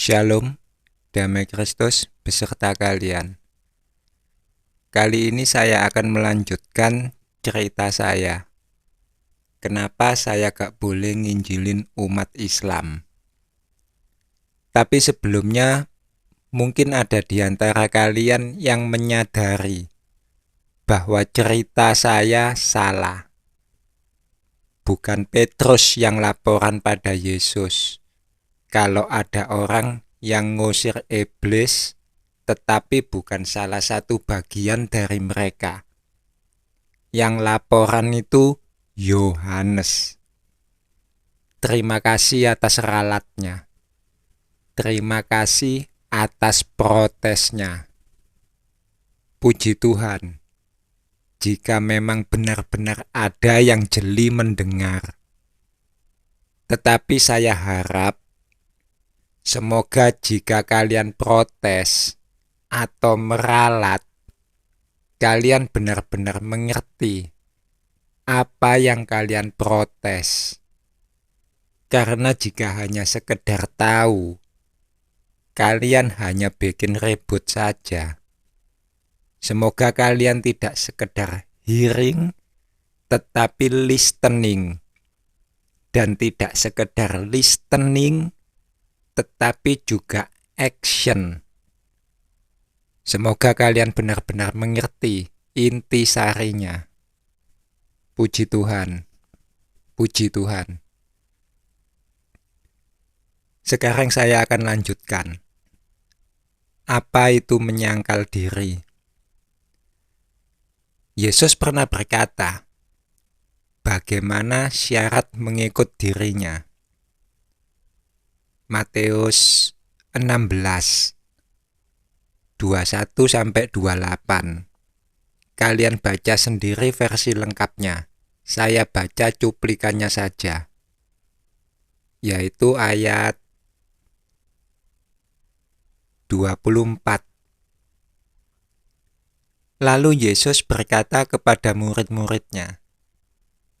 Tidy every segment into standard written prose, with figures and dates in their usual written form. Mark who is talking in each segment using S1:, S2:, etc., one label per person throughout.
S1: Shalom, damai Kristus beserta kalian. Kali ini saya akan melanjutkan cerita saya. Kenapa saya gak boleh nginjilin umat Islam? Tapi sebelumnya, mungkin ada di antara kalian yang menyadari bahwa cerita saya salah. Bukan Petrus yang laporan pada Yesus kalau ada orang yang ngusir iblis, tetapi bukan salah satu bagian dari mereka. Yang laporan itu Yohanes. Terima kasih atas ralatnya. Terima kasih atas protesnya. Puji Tuhan, jika memang benar-benar ada yang jeli mendengar. Tetapi saya harap semoga jika kalian protes atau meralat, kalian benar-benar mengerti apa yang kalian protes. Karena jika hanya sekedar tahu, kalian hanya bikin ribut saja. Semoga kalian tidak sekedar hearing, tetapi listening. Dan tidak sekedar listening, tetapi juga action. Semoga kalian benar-benar mengerti inti sarinya. Puji Tuhan. Puji Tuhan. Sekarang saya akan lanjutkan. Apa itu menyangkal diri? Yesus pernah berkata, bagaimana syarat mengikut dirinya? Matius 16 21-28. Kalian baca sendiri versi lengkapnya. Saya baca cuplikannya saja, yaitu ayat 24. Lalu Yesus berkata kepada murid-muridnya,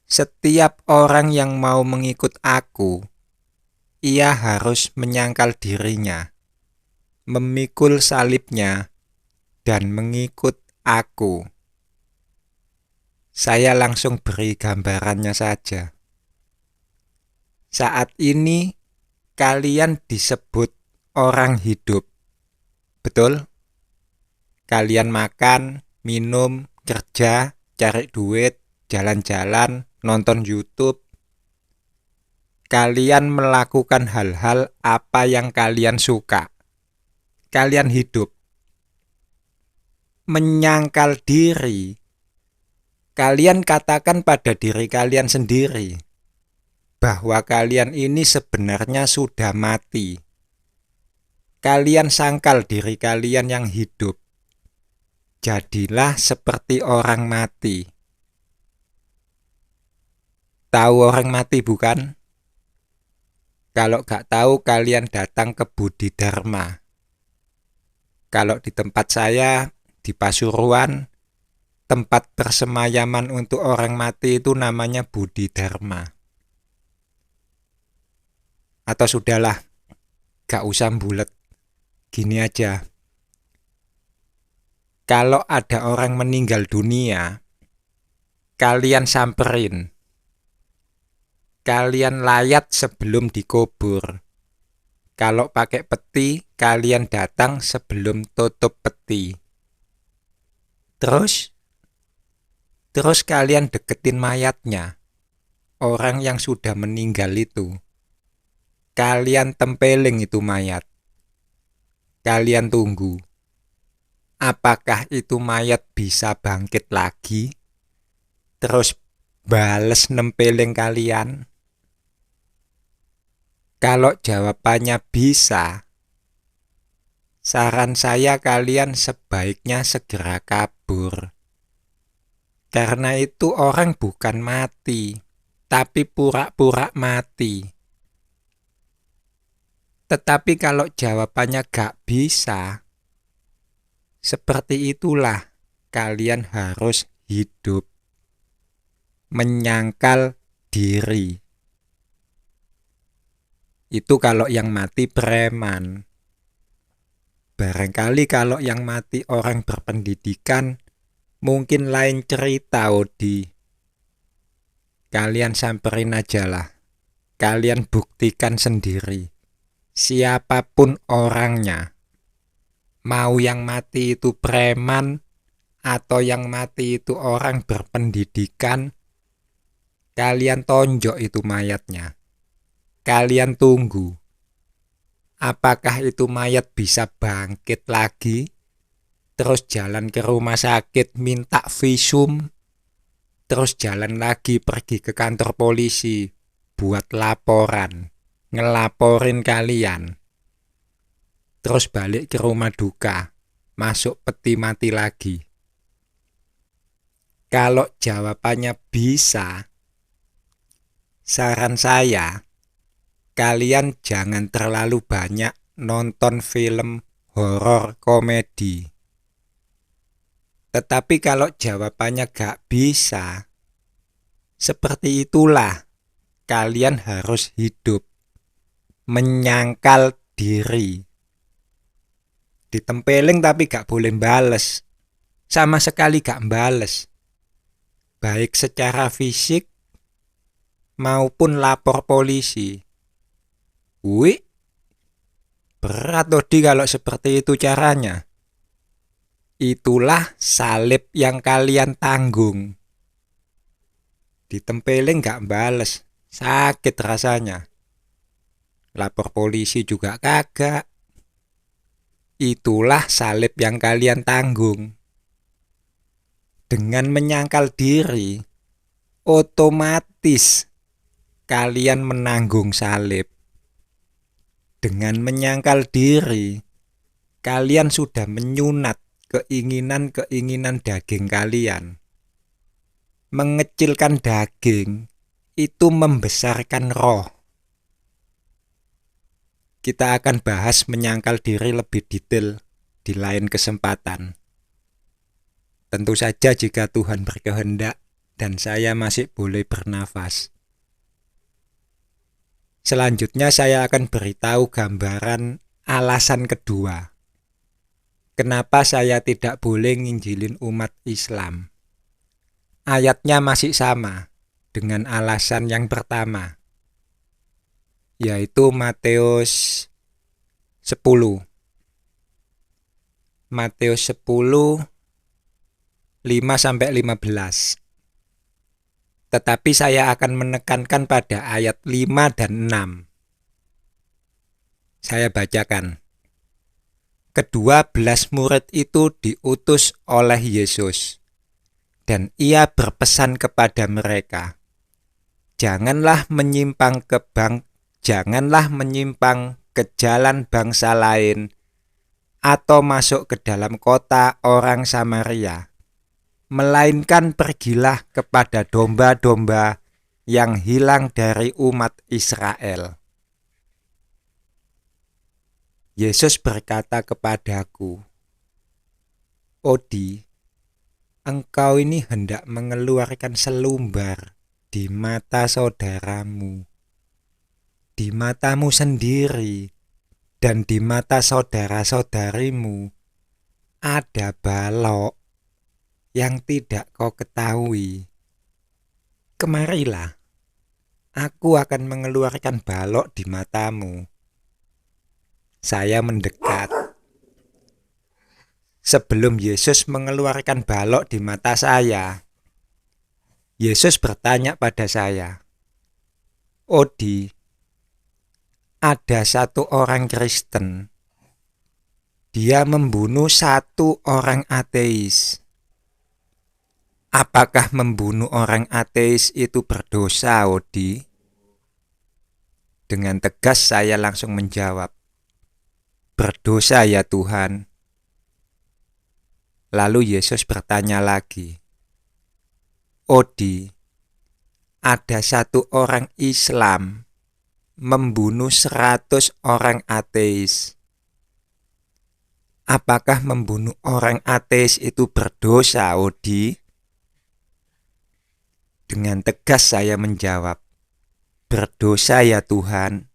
S1: setiap orang yang mau mengikut aku, ia harus menyangkal dirinya, memikul salibnya, dan mengikut aku. Saya langsung beri gambarannya saja. Saat ini kalian disebut orang hidup. Betul? Kalian makan, minum, kerja, cari duit, jalan-jalan, nonton YouTube. Kalian melakukan hal-hal apa yang kalian suka. Kalian hidup. Menyangkal diri. Kalian katakan pada diri kalian sendiri bahwa kalian ini sebenarnya sudah mati. Kalian sangkal diri kalian yang hidup. Jadilah seperti orang mati. Tahu orang mati bukan? Kalau gak tahu, kalian datang ke Budi Dharma. Kalau di tempat saya, di Pasuruan, tempat persemayaman untuk orang mati itu namanya Budi Dharma. Atau sudahlah, gak usah bulet. Gini aja. Kalau ada orang meninggal dunia, kalian samperin. Kalian layat sebelum dikubur. Kalau pakai peti, kalian datang sebelum tutup peti. Terus kalian deketin mayatnya, orang yang sudah meninggal itu. Kalian tempeling itu mayat. Kalian tunggu. Apakah itu mayat bisa bangkit lagi? Terus bales nempeling kalian? Kalau jawabannya bisa, saran saya kalian sebaiknya segera kabur. Karena itu orang bukan mati, tapi pura-pura mati. Tetapi kalau jawabannya gak bisa, seperti itulah kalian harus hidup. Menyangkal diri. Itu kalau yang mati preman. Barangkali kalau yang mati orang berpendidikan, mungkin lain cerita, Odi. Kalian samperin aja lah. Kalian buktikan sendiri. Siapapun orangnya. Mau yang mati itu preman, atau yang mati itu orang berpendidikan, kalian tonjok itu mayatnya. Kalian tunggu. Apakah itu mayat bisa bangkit lagi? Terus jalan ke rumah sakit minta visum, terus jalan lagi pergi ke kantor polisi buat laporan, ngelaporin kalian. Terus balik ke rumah duka, masuk peti mati lagi. Kalau jawabannya bisa, saran saya, kalian jangan terlalu banyak nonton film horor komedi. Tetapi kalau jawabannya gak bisa, seperti itulah kalian harus hidup, menyangkal diri. Ditempeleng tapi gak boleh bales, sama sekali gak bales. Baik secara fisik maupun lapor polisi. Wih, berat Odi kalau seperti itu caranya. Itulah salib yang kalian tanggung. Ditempelin gak bales, sakit rasanya. Lapor polisi juga kagak. Itulah salib yang kalian tanggung. Dengan menyangkal diri, otomatis kalian menanggung salib. Dengan menyangkal diri, kalian sudah menyunat keinginan-keinginan daging kalian. Mengecilkan daging itu membesarkan roh. Kita akan bahas menyangkal diri lebih detail di lain kesempatan. Tentu saja jika Tuhan berkehendak dan saya masih boleh bernafas. Selanjutnya saya akan beritahu gambaran alasan kedua. Kenapa saya tidak boleh nginjilin umat Islam? Ayatnya masih sama dengan alasan yang pertama, yaitu Matius 10. Matius 10, 5-15. Tetapi saya akan menekankan pada ayat 5 dan 6. Saya bacakan. Kedua belas murid itu diutus oleh Yesus, dan ia berpesan kepada mereka, janganlah menyimpang ke jalan bangsa lain atau masuk ke dalam kota orang Samaria, melainkan pergilah kepada domba-domba yang hilang dari umat Israel. Yesus berkata kepadaku, Odi, engkau ini hendak mengeluarkan selumbar di mata saudaramu, di matamu sendiri, dan di mata saudara-saudarimu ada balok yang tidak kau ketahui. Kemarilah, aku akan mengeluarkan balok di matamu. Saya mendekat. Sebelum Yesus mengeluarkan balok di mata saya, Yesus bertanya pada saya, Odi, ada satu orang Kristen. Dia membunuh satu orang ateis. Apakah membunuh orang ateis itu berdosa, Odi? Dengan tegas saya langsung menjawab, berdosa ya Tuhan. Lalu Yesus bertanya lagi, Odi, ada satu orang Islam membunuh 100 orang ateis. Apakah membunuh orang ateis itu berdosa, Odi? Dengan tegas saya menjawab, berdosa ya Tuhan.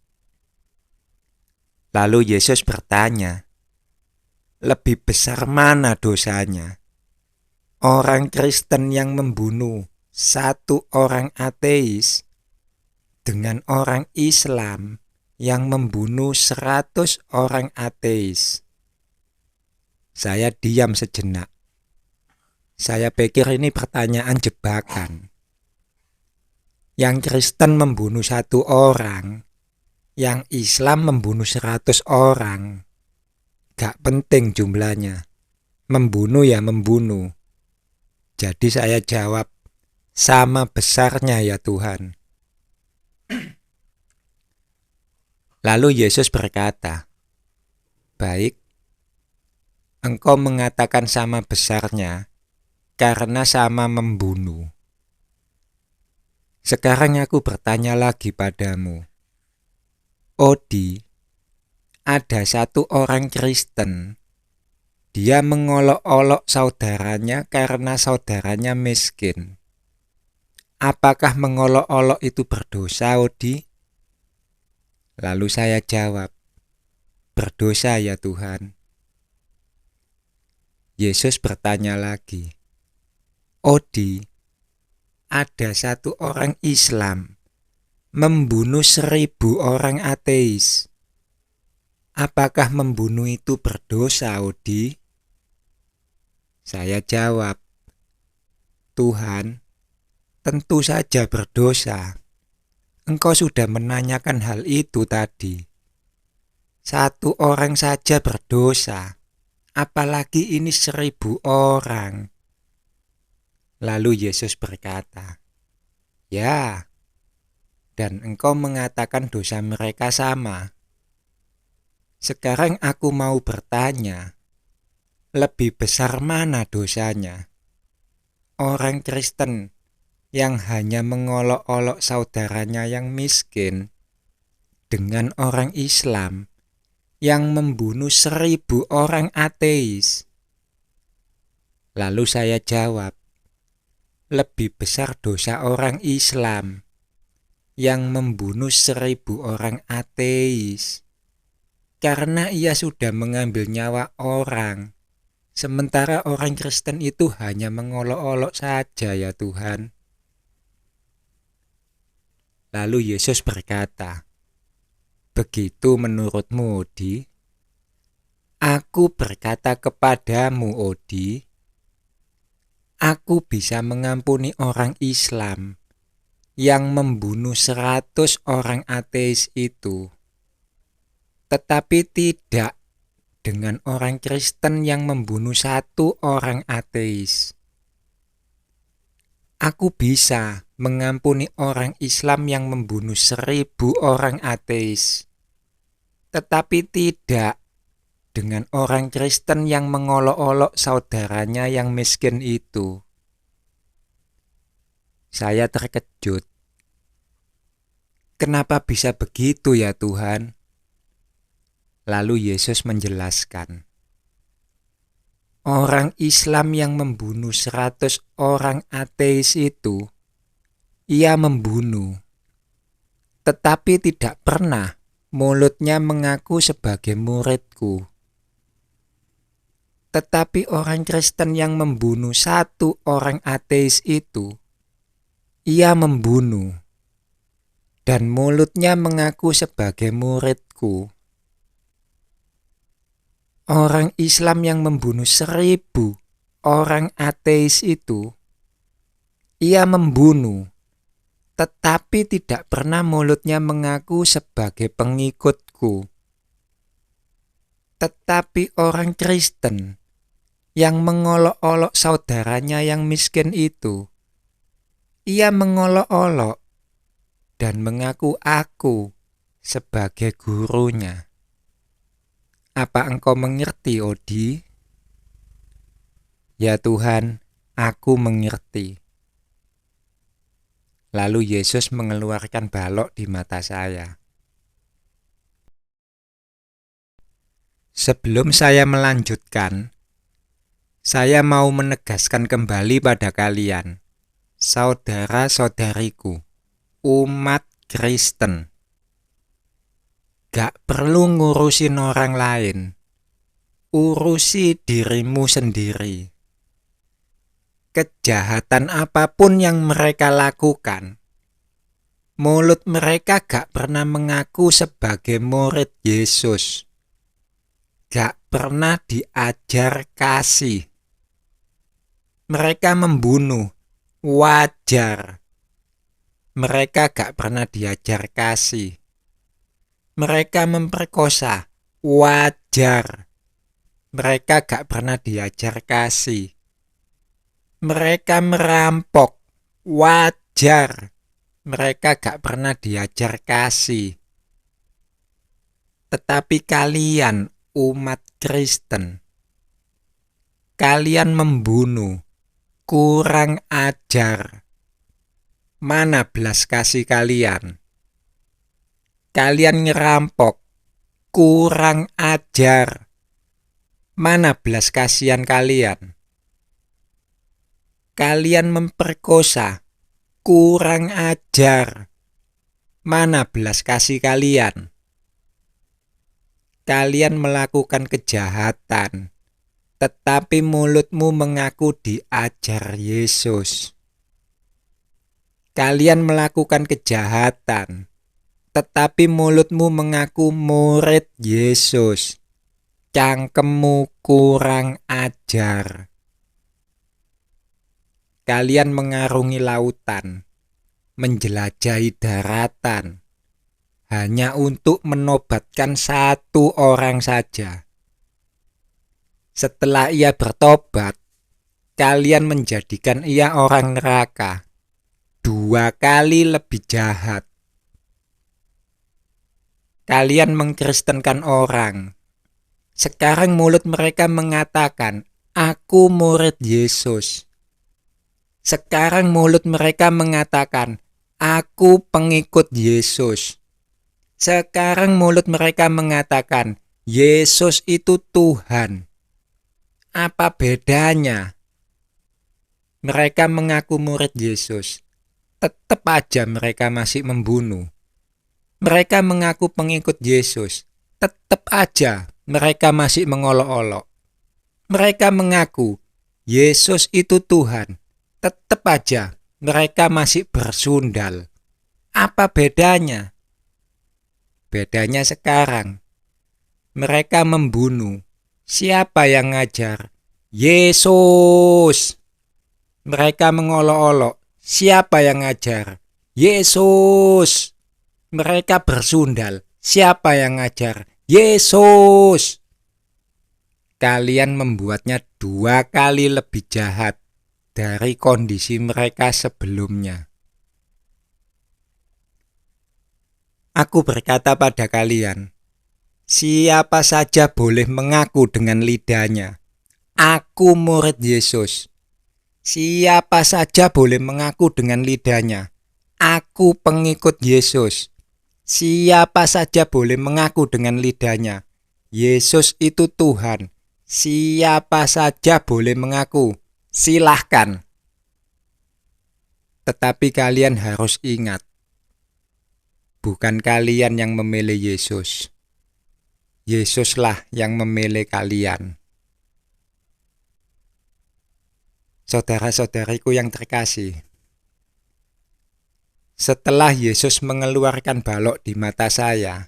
S1: Lalu Yesus bertanya, Lebih besar mana dosanya? Orang Kristen yang membunuh satu orang ateis dengan orang Islam yang membunuh 100 orang ateis. Saya diam sejenak. Saya pikir ini pertanyaan jebakan. Yang Kristen membunuh satu orang, yang Islam membunuh 100 orang. Gak penting jumlahnya. Membunuh ya membunuh. Jadi saya jawab, sama besarnya ya Tuhan. Lalu Yesus berkata, baik, engkau mengatakan sama besarnya karena sama membunuh. Sekarang aku bertanya lagi padamu. Odi, ada satu orang Kristen, dia mengolok-olok saudaranya karena saudaranya miskin. Apakah mengolok-olok itu berdosa, Odi? Lalu saya jawab, berdosa ya Tuhan. Yesus bertanya lagi, Odi, ada satu orang Islam membunuh 1000 orang ateis. Apakah membunuh itu berdosa, Odi? Saya jawab, Tuhan, tentu saja berdosa. Engkau sudah menanyakan hal itu tadi. Satu orang saja berdosa, apalagi ini 1000 orang. Lalu Yesus berkata, ya, dan engkau mengatakan dosa mereka sama. Sekarang aku mau bertanya, lebih besar mana dosanya? Orang Kristen yang hanya mengolok-olok saudaranya yang miskin dengan orang Islam yang membunuh 1000 orang ateis. Lalu saya jawab, lebih besar dosa orang Islam yang membunuh 1000 orang ateis karena ia sudah mengambil nyawa orang, sementara orang Kristen itu hanya mengolok-olok saja ya Tuhan. Lalu Yesus berkata, begitu menurutmu, Odi? Aku berkata kepadamu, Odi, aku bisa mengampuni orang Islam yang membunuh 100 orang ateis itu, tetapi tidak dengan orang Kristen yang membunuh satu orang ateis. Aku bisa mengampuni orang Islam yang membunuh 1000 orang ateis, tetapi tidak dengan orang Kristen yang mengolok-olok saudaranya yang miskin itu. Saya terkejut. Kenapa bisa begitu ya Tuhan? Lalu Yesus menjelaskan, orang Islam yang membunuh 100 orang ateis itu, ia membunuh, tetapi tidak pernah mulutnya mengaku sebagai muridku. Tetapi orang Kristen yang membunuh satu orang ateis itu, ia membunuh, dan mulutnya mengaku sebagai muridku. Orang Islam yang membunuh 1000 orang ateis itu, ia membunuh, tetapi tidak pernah mulutnya mengaku sebagai pengikutku. Tetapi orang Kristen yang mengolok-olok saudaranya yang miskin itu, ia mengolok-olok dan mengaku aku sebagai gurunya. Apa engkau mengerti, Odi? Ya Tuhan, aku mengerti. Lalu Yesus mengeluarkan balok di mata saya. Sebelum saya melanjutkan, saya mau menegaskan kembali pada kalian, saudara-saudariku, umat Kristen. Gak perlu ngurusin orang lain. urusi dirimu sendiri. Kejahatan apapun yang mereka lakukan, mulut mereka gak pernah mengaku sebagai murid Yesus. Gak pernah diajar kasih. Mereka membunuh, wajar. Mereka gak pernah diajar kasih. Mereka memperkosa, wajar. Mereka gak pernah diajar kasih. Mereka merampok, wajar. Mereka gak pernah diajar kasih. Tetapi kalian, umat Kristen, kalian membunuh, kurang ajar. Mana belas kasih kalian? Kalian ngerampok, kurang ajar. Mana belas kasihan kalian? Kalian memperkosa, kurang ajar. Mana belas kasih kalian? Kalian melakukan kejahatan, tetapi mulutmu mengaku diajar Yesus. Kalian melakukan kejahatan, tetapi mulutmu mengaku murid Yesus. Cangkemmu kurang ajar. Kalian mengarungi lautan, menjelajahi daratan, hanya untuk menobatkan satu orang saja. Setelah ia bertobat, kalian menjadikan ia orang neraka, 2 kali lebih jahat. Kalian mengkristenkan orang. Sekarang mulut mereka mengatakan, aku murid Yesus. Sekarang mulut mereka mengatakan, aku pengikut Yesus. Sekarang mulut mereka mengatakan, Yesus itu Tuhan. Apa bedanya? Mereka mengaku murid Yesus. Tetap aja mereka masih membunuh. Mereka mengaku pengikut Yesus. Tetap aja mereka masih mengolok-olok. Mereka mengaku Yesus itu Tuhan. Tetap aja mereka masih bersundal. Apa bedanya? Bedanya sekarang. Mereka membunuh. Siapa yang ngajar? Yesus. Mereka mengolok-olok. Siapa yang ngajar? Yesus. Mereka bersundal. Siapa yang ngajar? Yesus. Kalian membuatnya 2 kali lebih jahat dari kondisi mereka sebelumnya. Aku berkata pada kalian, siapa saja boleh mengaku dengan lidahnya, aku murid Yesus. Siapa saja boleh mengaku dengan lidahnya, aku pengikut Yesus. Siapa saja boleh mengaku dengan lidahnya, Yesus itu Tuhan. Siapa saja boleh mengaku, silahkan. Tetapi kalian harus ingat, bukan kalian yang memilih Yesus. Yesuslah yang memilih kalian. Saudara-saudariku yang terkasih, setelah Yesus mengeluarkan balok di mata saya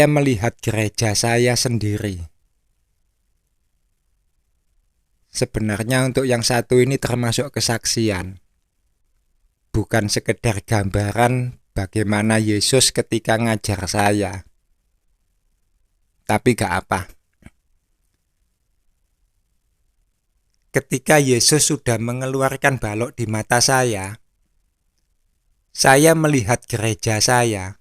S1: melihat gereja saya sendiri. Sebenarnya untuk yang satu ini termasuk kesaksian, bukan sekedar gambaran bagaimana Yesus ketika ngajar saya. Tapi gak apa. Ketika Yesus sudah mengeluarkan balok di mata saya melihat gereja saya,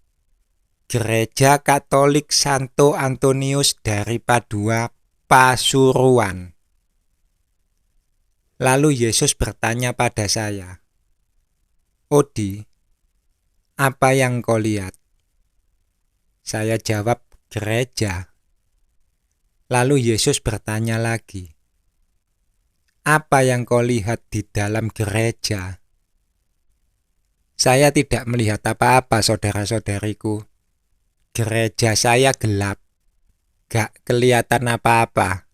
S1: Gereja Katolik Santo Antonius dari Padua, Pasuruan. Lalu Yesus bertanya pada saya, Odi, apa yang kau lihat? Saya jawab, gereja. Lalu Yesus bertanya lagi, apa yang kau lihat di dalam gereja? Saya tidak melihat apa-apa, saudara-saudariku. Gereja saya gelap. Gak kelihatan apa-apa.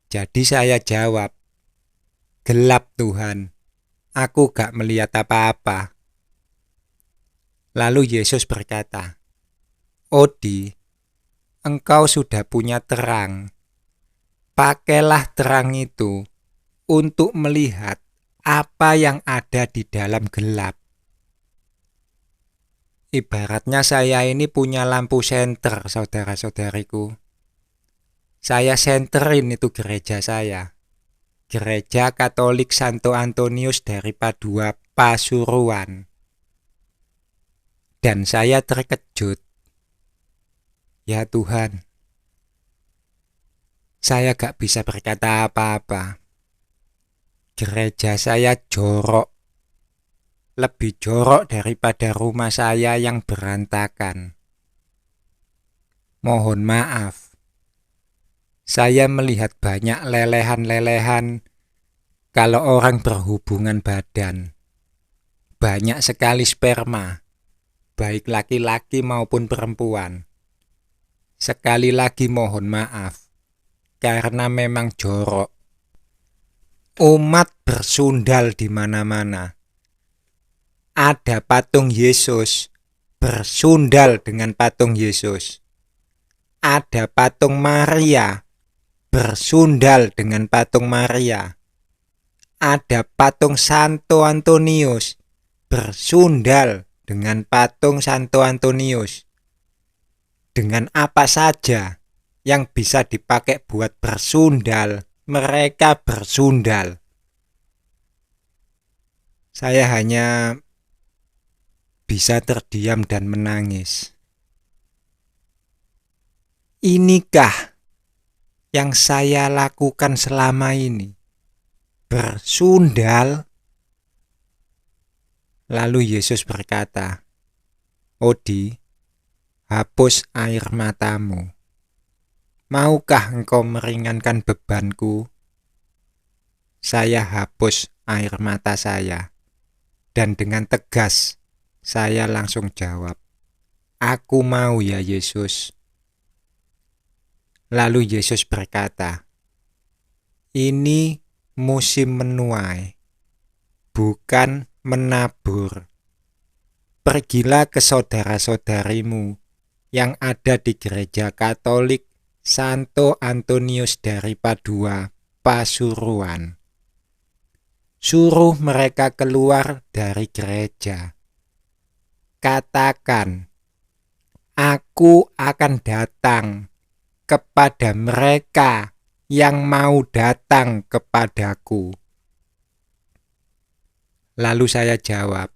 S1: Jadi saya jawab, gelap Tuhan, aku gak melihat apa-apa. Lalu Yesus berkata, Odi, engkau sudah punya terang. Pakailah terang itu untuk melihat apa yang ada di dalam gelap. Ibaratnya saya ini punya lampu senter, saudara-saudariku. Saya senterin itu gereja saya. Gereja Katolik Santo Antonius dari Padua, Pasuruan. Dan saya terkejut. Ya Tuhan, saya gak bisa berkata apa-apa. Gereja saya jorok. Lebih jorok daripada rumah saya yang berantakan. Mohon maaf. Saya melihat banyak lelehan-lelehan kalau orang berhubungan badan. Banyak sekali sperma, baik laki-laki maupun perempuan. Sekali lagi mohon maaf, karena memang jorok. Umat bersundal di mana-mana. Ada patung Yesus, bersundal dengan patung Yesus. Ada patung Maria, bersundal dengan patung Maria. Ada patung Santo Antonius, bersundal dengan patung Santo Antonius. Dengan apa saja yang bisa dipakai buat bersundal, mereka bersundal. Saya hanya bisa terdiam dan menangis. Inikah yang saya lakukan selama ini? Bersundal? Lalu Yesus berkata, Odi, hapus air matamu. Maukah engkau meringankan bebanku? Saya hapus air mata saya. Dan dengan tegas, saya langsung jawab, aku mau ya Yesus. Lalu Yesus berkata, ini musim menuai, bukan menabur. Pergilah ke saudara-saudarimu yang ada di gereja Katolik Santo Antonius dari Padua, Pasuruan. Suruh mereka keluar dari gereja. Katakan, aku akan datang kepada mereka yang mau datang kepadaku. Lalu saya jawab,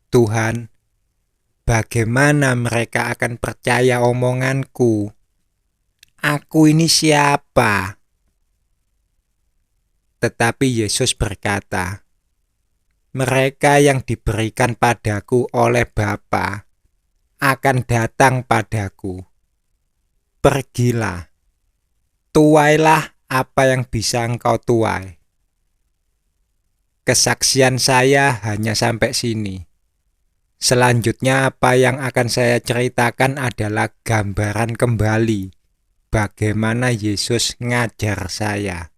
S1: Tuhan, bagaimana mereka akan percaya omonganku? Aku ini siapa? Tetapi Yesus berkata, mereka yang diberikan padaku oleh Bapa akan datang padaku. Pergilah, tuailah apa yang bisa engkau tuai. Kesaksian saya hanya sampai sini. Selanjutnya apa yang akan saya ceritakan adalah gambaran kembali bagaimana Yesus ngajar saya.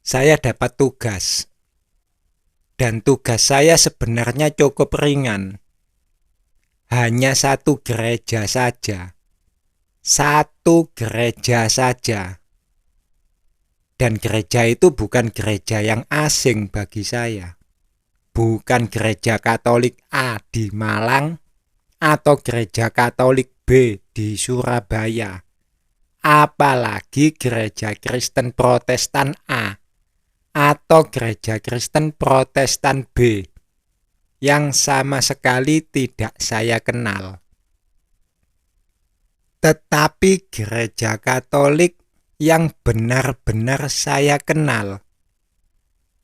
S1: Saya dapat tugas, dan tugas saya sebenarnya cukup ringan. Hanya satu gereja saja. Satu gereja saja. Dan gereja itu bukan gereja yang asing bagi saya. Bukan gereja Katolik A di Malang atau gereja Katolik B di Surabaya. Apalagi gereja Kristen Protestan A atau gereja Kristen Protestan B yang sama sekali tidak saya kenal. Tetapi gereja Katolik yang benar-benar saya kenal.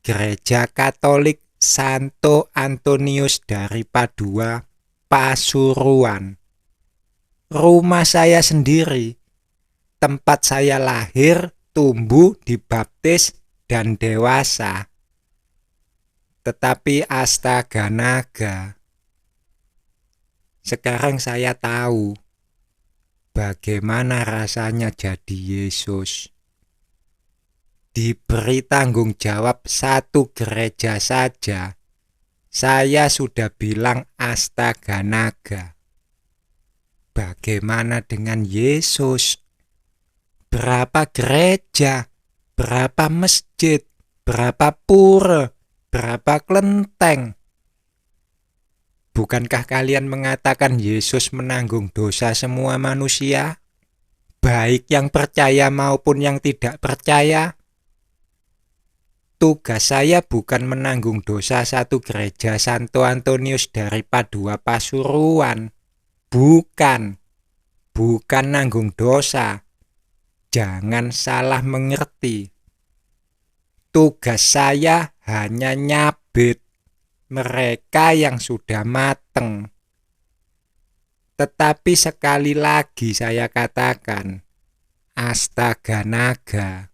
S1: Gereja Katolik Santo Antonius dari Padua, Pasuruan. Rumah saya sendiri, tempat saya lahir, tumbuh, dibaptis, dan dewasa. Tetapi astaga naga, Sekarang saya tahu bagaimana rasanya jadi Yesus. Diberi tanggung jawab satu gereja saja, saya sudah bilang astaga naga. Bagaimana dengan Yesus? Berapa gereja, berapa masjid, berapa pura, berapa kelenteng? Bukankah kalian mengatakan Yesus menanggung dosa semua manusia, baik yang percaya maupun yang tidak percaya? Tugas saya bukan menanggung dosa satu gereja Santo Antonius dari Padua Pasuruan. Bukan nanggung dosa. Jangan salah mengerti. Tugas saya hanya nyabit mereka yang sudah mateng. Tetapi sekali lagi saya katakan, astaga naga.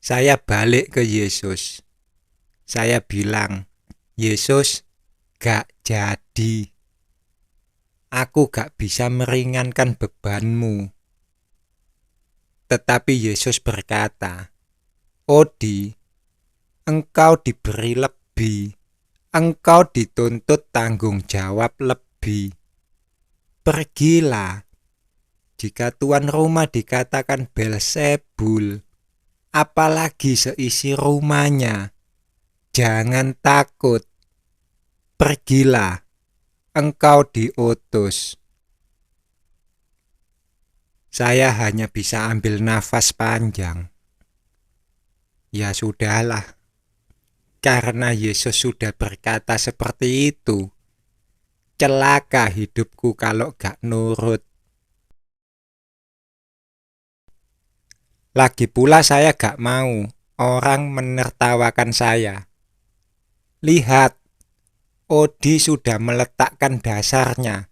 S1: Saya balik ke Yesus. Saya bilang, Yesus, gak jadi. Aku gak bisa meringankan bebanmu. Tetapi Yesus berkata, Odi, engkau diberi lebih. Engkau dituntut tanggung jawab lebih. Pergilah. Jika tuan rumah dikatakan Belzebul, apalagi seisi rumahnya, jangan takut. Pergilah, engkau diutus. Saya hanya bisa ambil nafas panjang. Ya sudahlah, karena Yesus sudah berkata seperti itu. Celaka hidupku kalau gak nurut. Lagi pula saya gak mau orang menertawakan saya. Lihat, Odi sudah meletakkan dasarnya,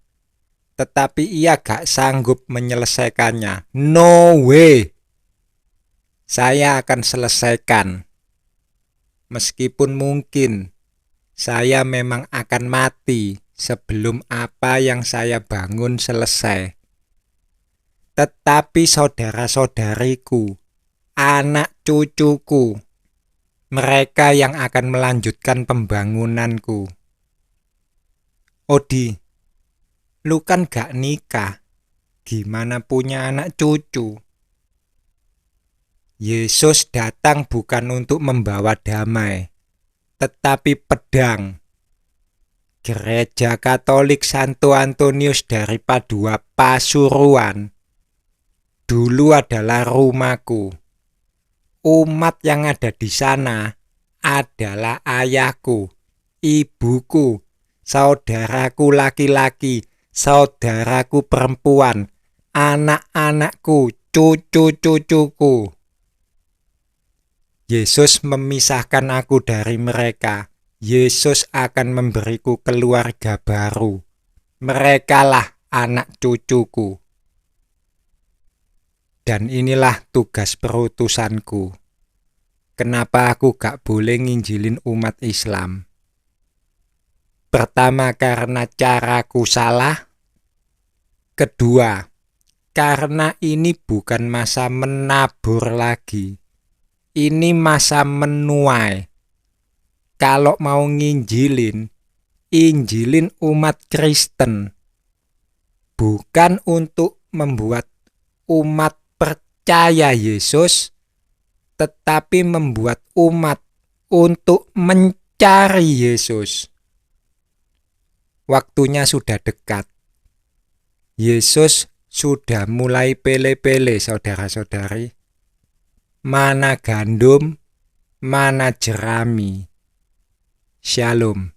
S1: tetapi ia gak sanggup menyelesaikannya. No way! Saya akan selesaikan. Meskipun mungkin saya memang akan mati sebelum apa yang saya bangun selesai. Tetapi saudara-saudariku, anak cucuku, mereka yang akan melanjutkan pembangunanku. Odi, lu kan gak nikah, gimana punya anak cucu? Yesus datang bukan untuk membawa damai, tetapi pedang. Gereja Katolik Santo Antonius dari Padua Pasuruan dulu adalah rumahku. Umat yang ada di sana adalah ayahku, ibuku, saudaraku laki-laki, saudaraku perempuan, anak-anakku, cucu-cucuku. Yesus memisahkan aku dari mereka. Yesus akan memberiku keluarga baru. Merekalah anak cucuku. Dan inilah tugas perutusanku. Kenapa aku gak boleh nginjilin umat Islam? Pertama, karena caraku salah. Kedua, karena ini bukan masa menabur lagi. Ini masa menuai. Kalau mau nginjilin, injilin umat Kristen. Bukan untuk membuat umat percaya Yesus, tetapi membuat umat untuk mencari Yesus. Waktunya sudah dekat. Yesus sudah mulai pele-pele, saudara-saudari. Mana gandum, mana jerami. Shalom.